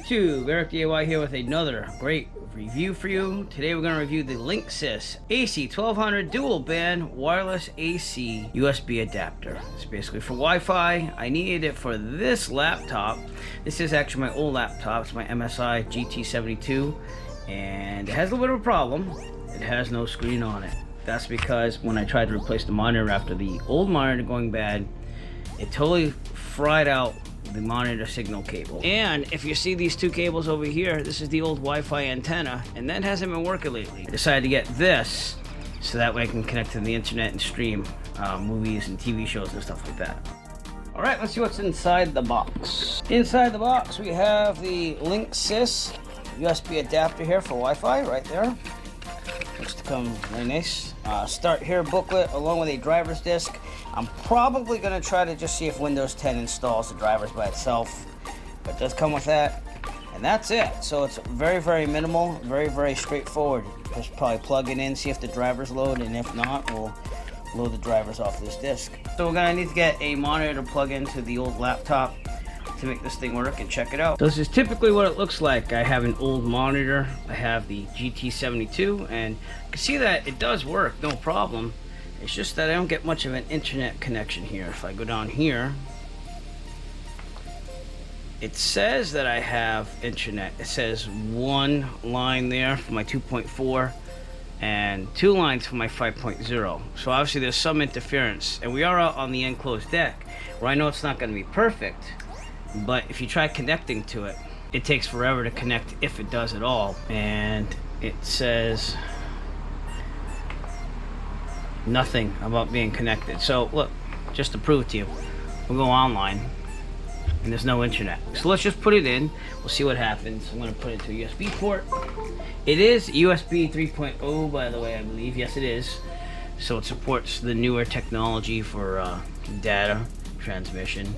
YouTube, Eric DIY here with another great review for you. Today we're going to review the Linksys AC1200 dual band wireless AC USB adapter. It's basically for Wi-Fi. I needed it for this laptop. This is actually my old laptop. It's my MSI GT72, and it has a little bit of a problem. It has no screen on it. That's because when I tried to replace the monitor after the old monitor going bad, it totally fried out the monitor signal cable. And if you see these two cables over here, this is the old Wi-Fi antenna, and that hasn't been working lately. I decided to get this so that way I can connect to the internet and stream movies and TV shows and stuff like that. All right, let's see what's inside the box. Inside the box, we have the Linksys USB adapter here for Wi-Fi right there. Looks to come very nice. Start here booklet along with a driver's disc. I'm probably going to try to just see if Windows 10 installs the drivers by itself, but it does come with that, and that's it. So it's very, very minimal, very, very straightforward. Just probably plug it in, see if the drivers load, and if not, we'll load the drivers off this disc. So we're going to need to get a monitor to plug into the old laptop to make this thing work and check it out. So this is typically what it looks like. I have an old monitor. I have the GT72, and you can see that it does work, no problem. It's just that I don't get much of an internet connection here. If I go down here, it says that I have internet. It says one line there for my 2.4 and two lines for my 5.0. So obviously there's some interference, and we are out on the enclosed deck where I know it's not going to be perfect, but if you try connecting to it, it takes forever to connect, if it does at all. And it says nothing about being connected. So look, just to prove it to you, we'll go online and there's no internet. So let's just put it in. We'll see what happens. I'm going to put it to a USB port. It is USB 3.0, by the way, I believe. Yes, it is. So it supports the newer technology for data transmission.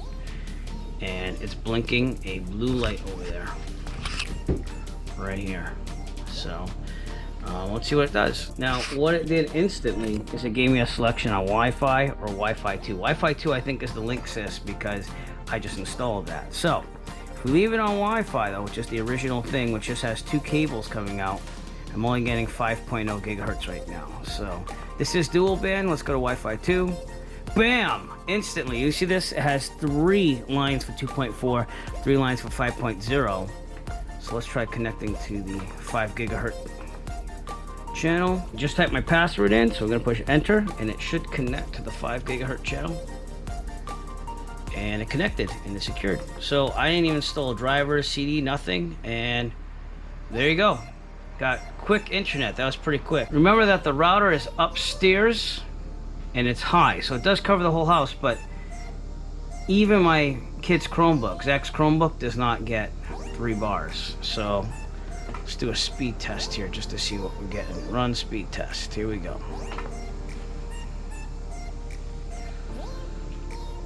And it's blinking a blue light over there, right here. So let's see what it does. Now, what it did instantly is it gave me a selection on Wi-Fi or Wi-Fi 2. Wi-Fi 2, I think, is the Linksys because I just installed that. So if we leave it on Wi-Fi, though, which is the original thing, which just has two cables coming out, I'm only getting 5.0 gigahertz right now. So this is dual band. Let's go to Wi-Fi 2. Bam! Instantly. You see this? It has 3 lines for 2.4, 3 lines for 5.0. So let's try connecting to the 5 gigahertz channel. Just type my password in, so we're going to push enter, and it should connect to the 5 gigahertz channel. And it connected, and it's secured. So I didn't even install a driver, CD, nothing, and there you go. Got quick internet. That was pretty quick. Remember that the router is upstairs and it's high, so it does cover the whole house, but even my kid's Chromebook, Zach's Chromebook, does not get 3 bars. So let's do a speed test here just to see what we're getting. Run speed test. Here we go.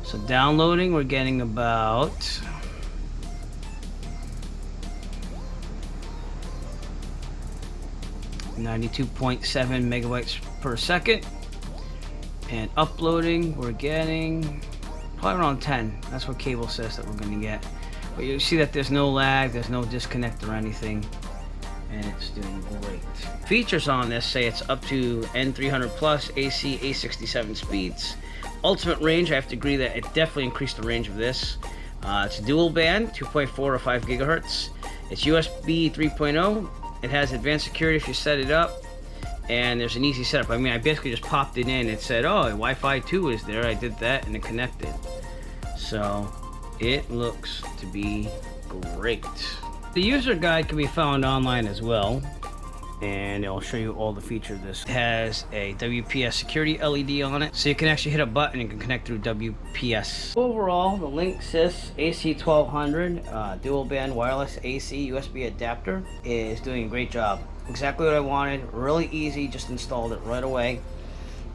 So downloading, we're getting about 92.7 megabytes per second. And uploading, we're getting probably around 10. That's what cable says that we're going to get. But you see that there's no lag, there's no disconnect or anything, and it's doing great. Features on this say it's up to N300 plus AC A67 speeds. Ultimate range, I have to agree that it definitely increased the range of this. It's a dual band, 2.4 or 5 gigahertz. It's USB 3.0. It has advanced security if you set it up. And there's an easy setup. I mean, I basically just popped it in. It said, oh, Wi-Fi 2 is there. I did that and it connected. So it looks to be great. The user guide can be found online as well, and it'll show you all the features of this. It has a WPS security LED on it, so you can actually hit a button and can connect through WPS. Overall, the Linksys AC1200 dual band wireless AC USB adapter is doing a great job. Exactly what I wanted, really easy, just installed it right away.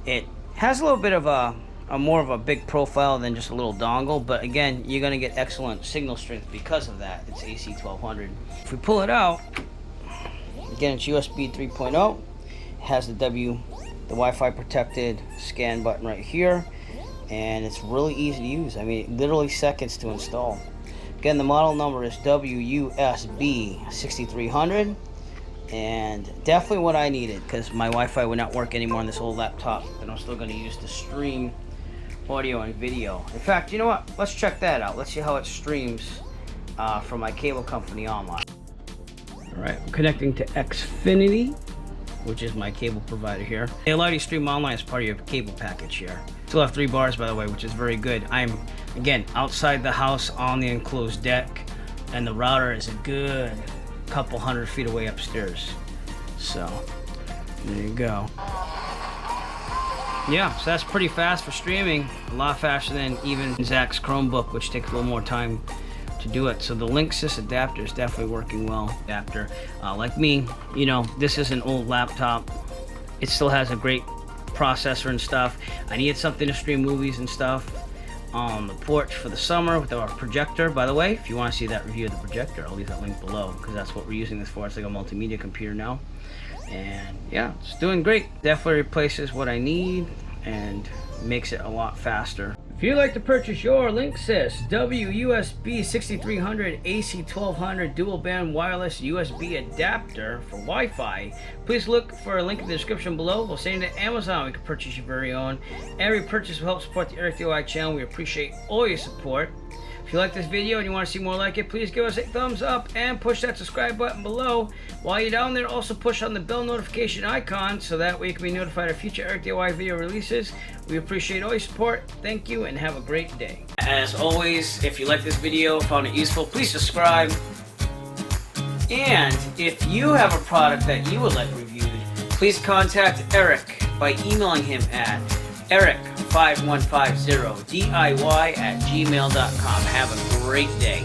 It has a little bit of a more of a big profile than just a little dongle, but again, you're going to get excellent signal strength because of that. It's AC1200. If we pull it out, again, it's USB 3.0. It has the Wi-Fi protected scan button right here, and it's really easy to use. I mean, literally seconds to install. Again, the model number is WUSB6300, and definitely what I needed, because my Wi-Fi would not work anymore on this old laptop, and I'm still going to use to stream audio and video. In fact, you know what? Let's check that out. Let's see how it streams from my cable company online. All right, I'm connecting to Xfinity, which is my cable provider here. They allow you to stream online as part of your cable package here. Still have 3 bars, by the way, which is very good. I'm, again, outside the house on the enclosed deck, and the router is a good couple 100 feet away upstairs. So, there you go. Yeah, so that's pretty fast for streaming. A lot faster than even Zach's Chromebook, which takes a little more time to do it. So the Linksys adapter is definitely working well. Adapter, like me, you know, this is an old laptop. It still has a great processor and stuff. I needed something to stream movies and stuff on the porch for the summer with our projector. By the way, if you want to see that review of the projector, I'll leave that link below, because that's what we're using this for. It's like a multimedia computer now. And yeah, it's doing great. Definitely replaces what I need and makes it a lot faster. If you'd like to purchase your Linksys WUSB6300 AC1200 dual band wireless USB adapter for Wi-Fi, please look for a link in the description below. We'll send it to Amazon. We can purchase your very own. Every purchase will help support the Eric DIY channel. We appreciate all your support. If you like this video and you want to see more like it, please give us a thumbs up and push that subscribe button below. While you're down there, also push on the bell notification icon so that way you can be notified of future Eric DIY video releases. We appreciate all your support. Thank you and have a great day. As always, if you like this video, found it useful, please subscribe. And if you have a product that you would like reviewed, please contact Eric by emailing him at eric5150diy@gmail.com. Have a great day.